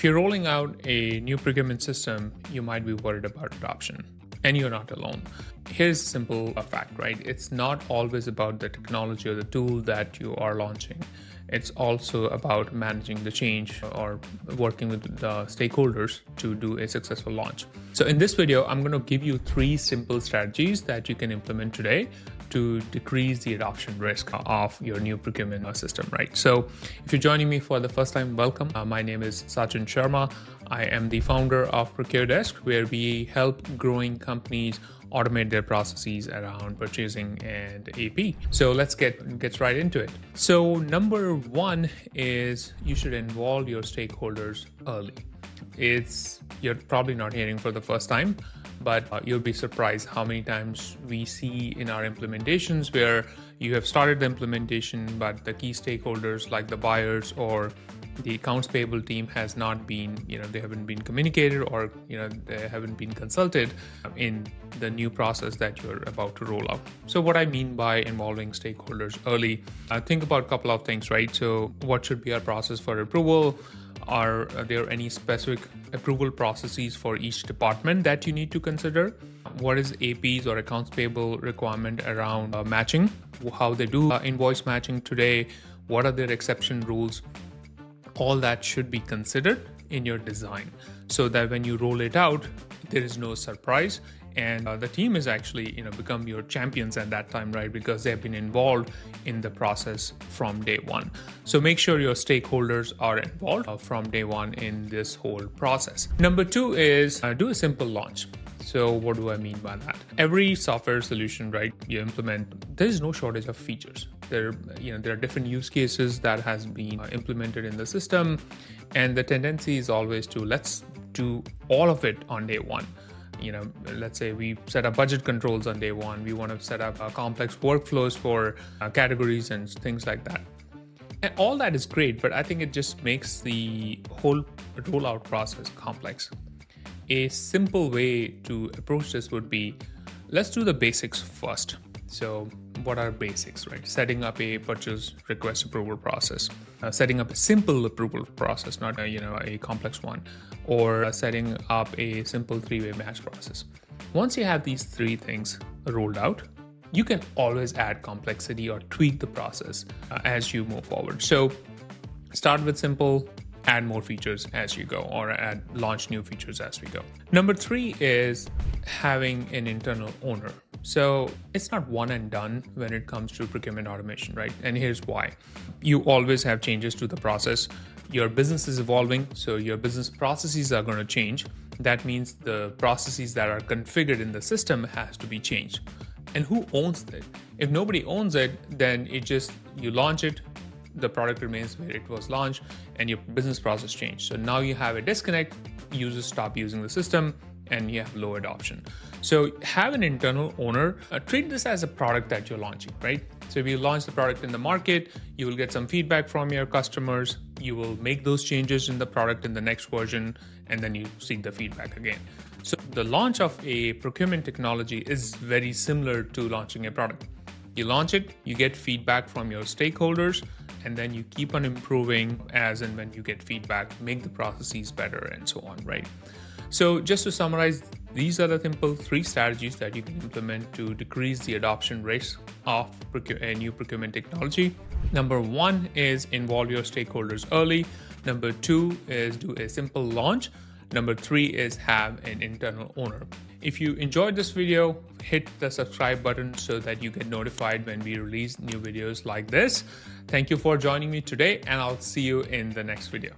If you're rolling out a new procurement system, you might be worried about adoption, and you're not alone. Here's a simple fact, right? It's not always about the technology or the tool that you are launching. It's also about managing the change or working with the stakeholders to do a successful launch. So in this video, I'm going to give you 3 simple strategies that you can implement today to decrease the adoption risk of your new procurement system, right? So if you're joining me for the first time, welcome. My name is Sachin Sharma. I am the founder of ProcureDesk, where we help growing companies automate their processes around purchasing and AP. So let's get right into it. So number 1 is you should involve your stakeholders early. You're probably not hearing for the first time, but you'll be surprised how many times we see in our implementations where you have started the implementation, but the key stakeholders like the buyers or the accounts payable team has not been, they haven't been communicated or, they haven't been consulted in the new process that you're about to roll out. So what I mean by involving stakeholders early, think about a couple of things, right? So what should be our process for approval? Are there any specific approval processes for each department that you need to consider? What is AP's or accounts payable requirement around matching? How they do invoice matching today? What are their exception rules? All that should be considered in your design so that when you roll it out, there is no surprise. And the team is actually, become your champions at that time, right? Because they've been involved in the process from day one. So make sure your stakeholders are involved from day one in this whole process. Number 2 is do a simple launch. So what do I mean by that? Every software solution, right, you implement, there is no shortage of features. There are different use cases that has been implemented in the system. And the tendency is always to let's do all of it on day one. Let's say we set up budget controls on day one. We want to set up complex workflows for categories and things like that. And all that is great, but I think it just makes the whole rollout process complex. A simple way to approach this would be, let's do the basics first. So what are basics, right? Setting up a purchase request approval process, setting up a simple approval process, not a complex one, or setting up a simple 3-way match process. Once you have these 3 things rolled out, you can always add complexity or tweak the process as you move forward. So start with simple, add more features as you go, or launch new features as we go. Number 3 is having an internal owner. So it's not one and done when it comes to procurement automation, right? And here's why. You always have changes to the process. Your business is evolving, so your business processes are going to change. That means the processes that are configured in the system has to be changed. And who owns it? If nobody owns it, then you launch it, the product remains where it was launched, and your business process changed. So now you have a disconnect, users stop using the system, and you have low adoption. So have an internal owner. Treat this as a product that you're launching, right? So if you launch the product in the market, you will get some feedback from your customers. You will make those changes in the product in the next version, and then you seek the feedback again. So the launch of a procurement technology is very similar to launching a product. You launch it, you get feedback from your stakeholders, and then you keep on improving as and when you get feedback, make the processes better and so on, right? So just to summarize, these are the simple 3 strategies that you can implement to decrease the adoption risk of a new procurement technology. Number 1 is involve your stakeholders early. Number 2 is do a simple launch. Number 3 is have an internal owner. If you enjoyed this video, hit the subscribe button so that you get notified when we release new videos like this. Thank you for joining me today, and I'll see you in the next video.